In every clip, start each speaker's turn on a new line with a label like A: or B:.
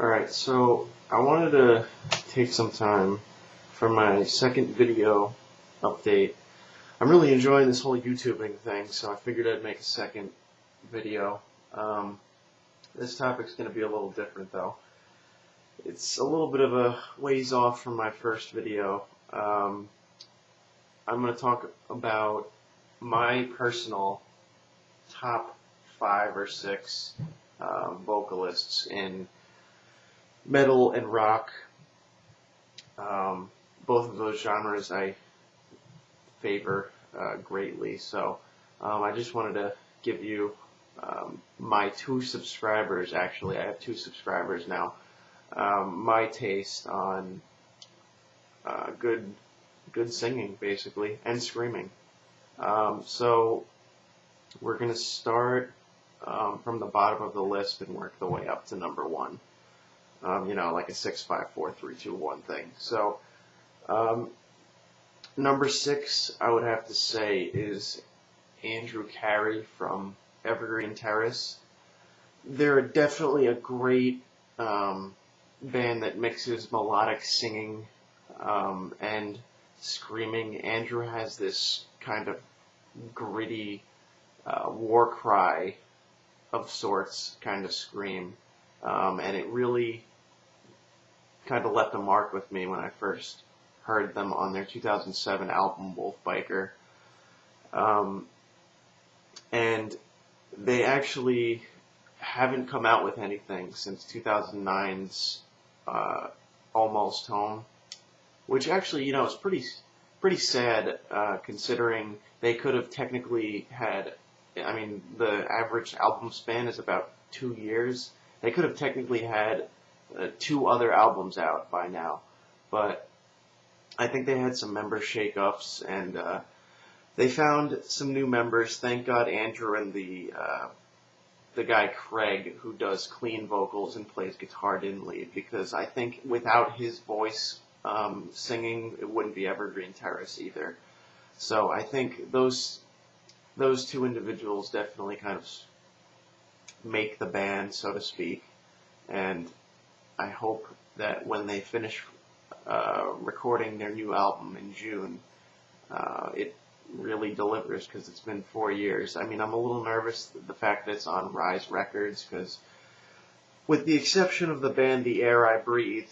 A: Alright, so I wanted to take some time for my second video update. I'm really enjoying this whole YouTubing thing, so I figured I'd make a second video. This topic's going to be a little different though. It's a little bit of a ways off from my first video. I'm going to talk about my personal top 5 or 6 vocalists in metal and rock. Both of those genres I favor greatly, so I just wanted to give you my 2 subscribers. Actually, I have 2 subscribers now. My taste on good singing, basically, and screaming. So we're going to start from the bottom of the list and work the way up to number 1. You know, like a 6, 5, 4, 3, 2, 1 thing. So, number 6, I would have to say, is Carey from Evergreen, Terrace. They're definitely a great band that mixes melodic singing and screaming. Andrew has this kind of gritty war cry of sorts kind of scream, and it really kind of left a mark with me when I first heard them on their 2007 album Wolf Biker. And they actually haven't come out with anything since 2009's Almost Home, which actually, you know, is pretty sad considering they could have technically had, I mean, the average album span is about 2 years. They could have technically had 2 other albums out by now, but I think they had some member shake-ups, and they found some new members. Thank God Andrew and the guy Craig, who does clean vocals and plays guitar, didn't leave, because I think without his voice singing, it wouldn't be Evergreen Terrace either. So I think those 2 individuals definitely kind of make the band, so to speak, and I hope that when they finish recording their new album in June, it really delivers, because it's been 4 years. I mean, I'm a little nervous the fact that it's on Rise Records, because with the exception of the band The Air I Breathe,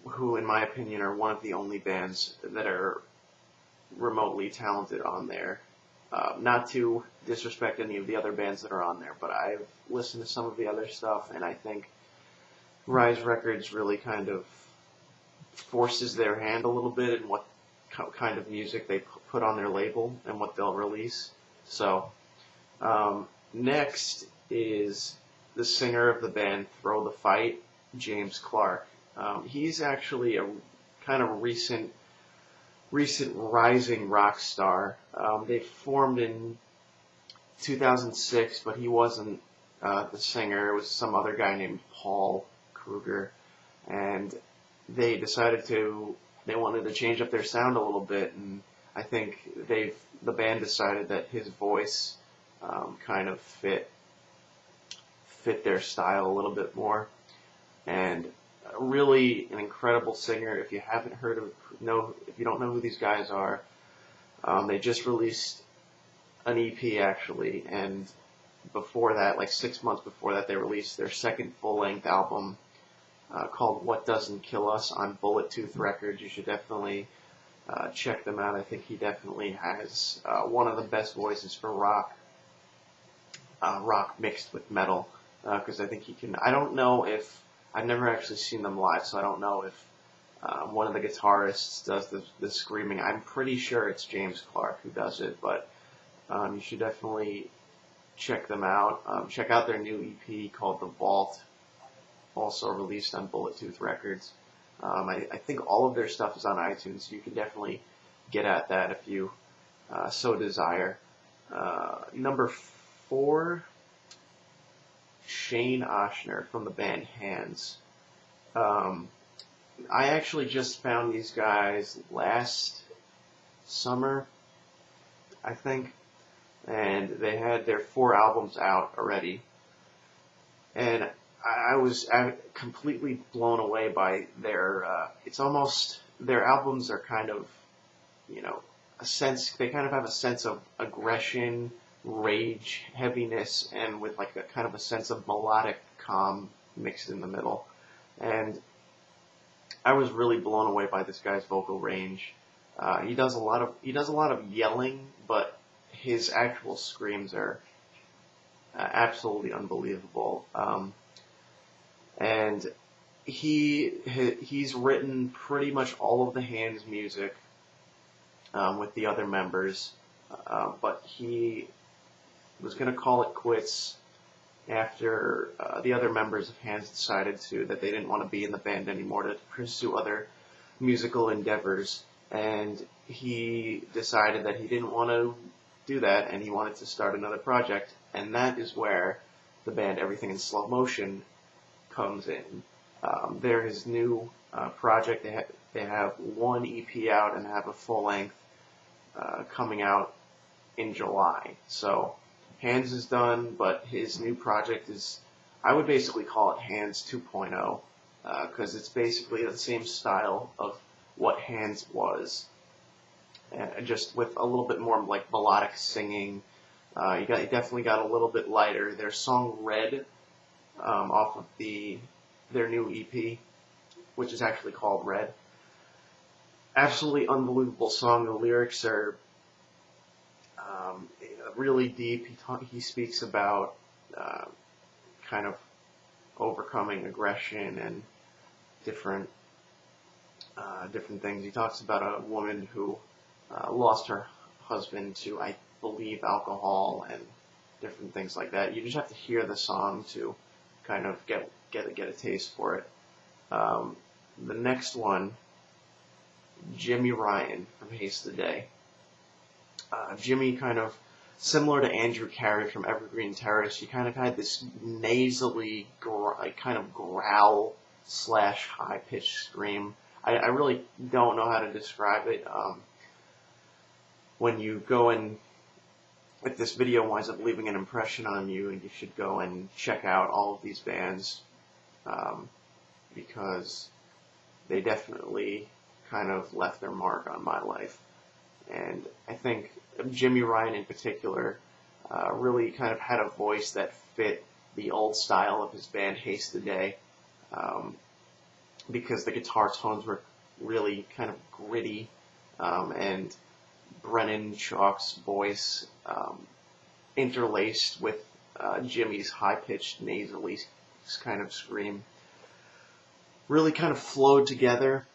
A: who in my opinion are one of the only bands that are remotely talented on there. Not to disrespect any of the other bands that are on there, but I've listened to some of the other stuff, and I think Rise Records really kind of forces their hand a little bit in what kind of music they put on their label and what they'll release. So, next is the singer of the band Throw the Fight, James Clark. He's actually a kind of recent rising rock star. They formed in 2006, but he wasn't the singer. It was some other guy named Paul Kruger, and they decided they wanted to change up their sound a little bit, and I think the band decided that his voice kind of fit their style a little bit more, and really an incredible singer. If you haven't heard if you don't know who these guys are, they just released an EP actually, and before that, like 6 months before that, they released their second full-length album called What Doesn't Kill Us on Bullet Tooth Records. You should definitely check them out. I think he definitely has one of the best voices for rock mixed with metal, because I think he can. I don't know if I've never actually seen them live, so I don't know if one of the guitarists does the screaming. I'm pretty sure it's James Clark who does it, but you should definitely check them out. Check out their new EP called The Vault, also released on Bullet Tooth Records. I think all of their stuff is on iTunes, so you can definitely get at that if you so desire. Number 4, Shane Oschner from the band Hands. I actually just found these guys last summer, I think, and they had their 4 albums out already. And I was completely blown away by their. It's almost their albums are kind of, you know, a sense. They kind of have a sense of aggression, rage, heaviness, and with like a kind of a sense of melodic calm mixed in the middle. And I was really blown away by this guy's vocal range. He does a lot of yelling, but his actual screams are absolutely unbelievable. And he's written pretty much all of the Hand's music with the other members, but he was going to call it quits after the other members of Hands decided that they didn't want to be in the band anymore to pursue other musical endeavors, and he decided that he didn't want to do that, and he wanted to start another project, and that is where the band Everything in Slow Motion comes in. They're his new project. They have one EP out and have a full length coming out in July. So Hands is done, but his new project is, I would basically call it Hands 2.0, because it's basically the same style of what Hands was, and just with a little bit more like melodic singing. You definitely got a little bit lighter. Their song Red, off of their new EP, which is actually called Red. Absolutely unbelievable song. The lyrics are really deep. He speaks about kind of overcoming aggression and different things. He talks about a woman who lost her husband to, I believe, alcohol and different things like that. You just have to hear the song to kind of get a taste for it. The next one, Jimmy Ryan from Haste Today. Jimmy, kind of similar to Andrew Carey from Evergreen, Terrace, he kind of had this nasally kind of growl / high pitched scream. I really don't know how to describe it. When you go and, if this video winds up leaving an impression on you, and you should go and check out all of these bands, because they definitely kind of left their mark on my life. And I think Jimmy Ryan in particular really kind of had a voice that fit the old style of his band Haste Today, because the guitar tones were really kind of gritty, and Brennan Chalk's voice interlaced with Jimmy's high-pitched, nasally kind of scream really kind of flowed together,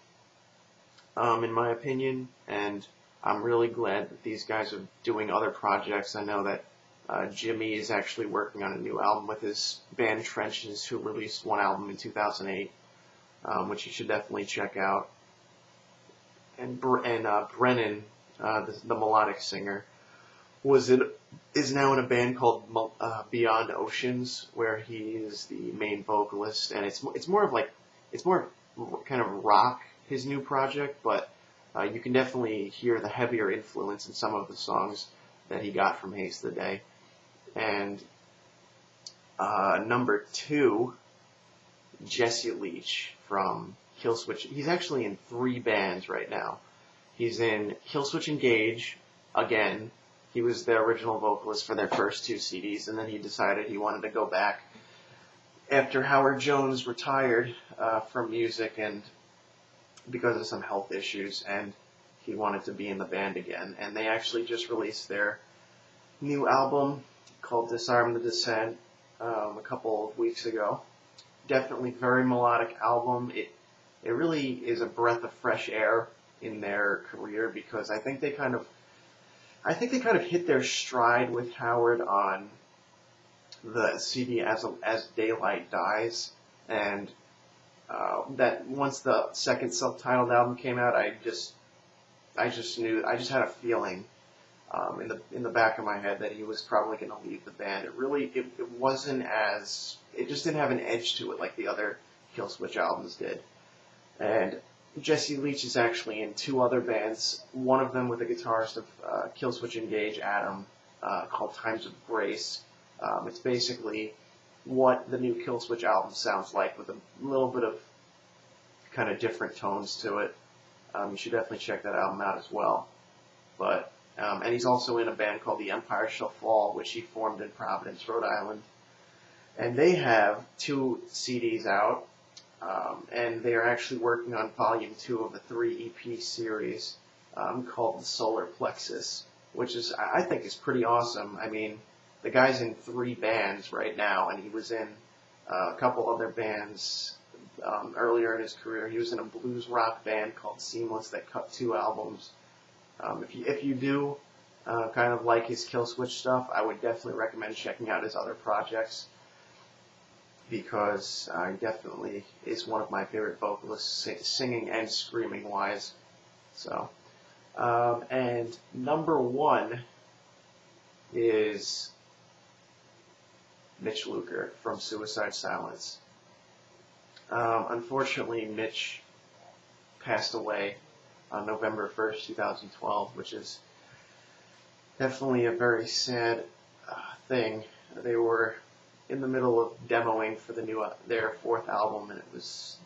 A: in my opinion, and I'm really glad that these guys are doing other projects. I know that Jimmy is actually working on a new album with his band Trenches, who released one album in 2008, which you should definitely check out. And Brennan, the melodic singer, is now in a band called Beyond Oceans, where he is the main vocalist, and it's more kind of rock, his new project, but you can definitely hear the heavier influence in some of the songs that he got from Haste Today. And number 2, Jesse Leech from Killswitch. He's actually in 3 bands right now. He's in Killswitch Engage again. He was the original vocalist for their first 2 CDs, and then he decided he wanted to go back after Howard Jones retired from music, and because of some health issues, and he wanted to be in the band again. And they actually just released their new album called Disarm the Descent a couple of weeks ago. Definitely very melodic album. It really is a breath of fresh air in their career, because I think they kind of hit their stride with Howard on the CD As Daylight Dies, and that once the second self-titled album came out, I just knew, I just had a feeling in the back of my head that he was probably going to leave the band. It wasn't as, it just didn't have an edge to it like the other Killswitch albums did. And Jesse Leech is actually in 2 other bands, one of them with the guitarist of Killswitch Engage, Adam, called Times of Grace. It's basically what the new Killswitch album sounds like with a little bit of kind of different tones to it. You should definitely check that album out as well. But and he's also in a band called The Empire Shall Fall, which he formed in Providence, Rhode Island. And they have 2 CDs out, and they are actually working on Volume 2 of a 3 EP series called The Solar Plexus, which is, I think, is pretty awesome. I mean, the guy's in 3 bands right now, and he was in a couple other bands earlier in his career. He was in a blues rock band called Seamless that cut 2 albums. If you do kind of like his Killswitch stuff, I would definitely recommend checking out his other projects, because he definitely is one of my favorite vocalists, singing and screaming wise. So, and number 1 is Mitch Luker from Suicide Silence. Unfortunately, Mitch passed away on November 1st, 2012, which is definitely a very sad thing. They were in the middle of demoing for their 4th album, and it was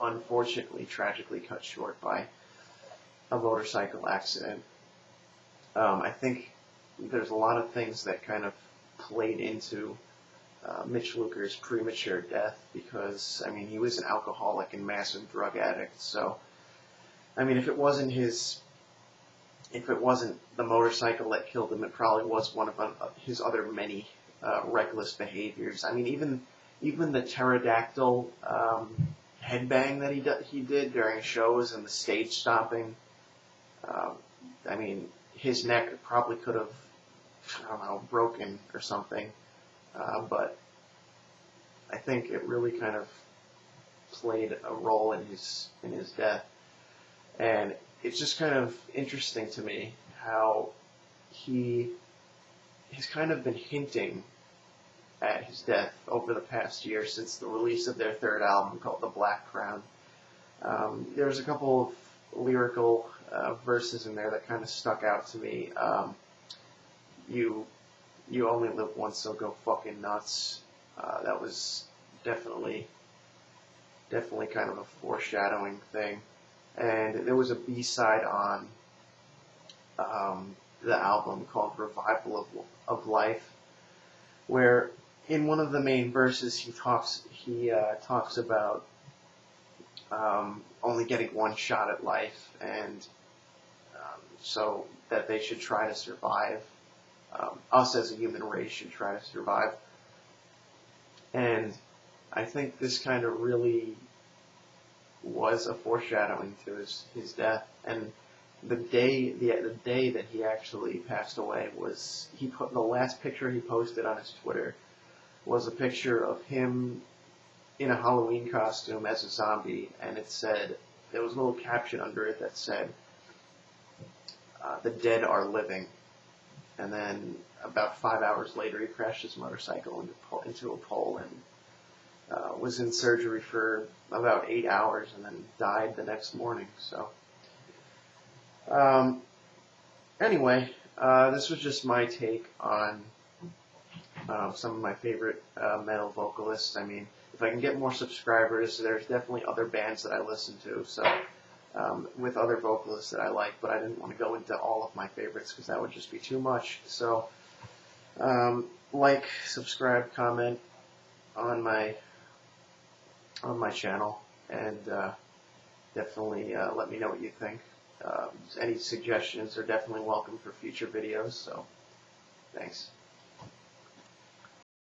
A: unfortunately tragically cut short by a motorcycle accident. I think there's a lot of things that kind of played into Mitch Luker's premature death, because, I mean, he was an alcoholic and massive drug addict. So, I mean, if it wasn't the motorcycle that killed him, it probably was one of his other many reckless behaviors. I mean, even the pterodactyl headbang that he did during shows and the stage stomping. I mean, his neck probably could have, I don't know, broken or something. But I think it really kind of played a role in his death. And it's just kind of interesting to me how he's kind of been hinting at his death over the past year since the release of their 3rd album called The Black Crown. There's a couple of lyrical verses in there that kind of stuck out to me. You only live once, so go fucking nuts. That was definitely kind of a foreshadowing thing. And there was a B-side on the album called Revival of Life, where in one of the main verses he talks about only getting one shot at life, and so that they should try to survive. Us as a human race should try to survive. And I think this kind of really was a foreshadowing to his death. And the day that he actually passed away was, the last picture he posted on his Twitter was a picture of him in a Halloween costume as a zombie, and there was a little caption under it that said, "The dead are living." And then about 5 hours later, he crashed his motorcycle into a pole and was in surgery for about 8 hours and then died the next morning. So, anyway, this was just my take on some of my favorite metal vocalists. I mean, if I can get more subscribers, there's definitely other bands that I listen to. So, with other vocalists that I like, but I didn't want to go into all of my favorites because that would just be too much. So, like, subscribe, comment on my channel, and definitely let me know what you think. Any suggestions are definitely welcome for future videos. So, thanks.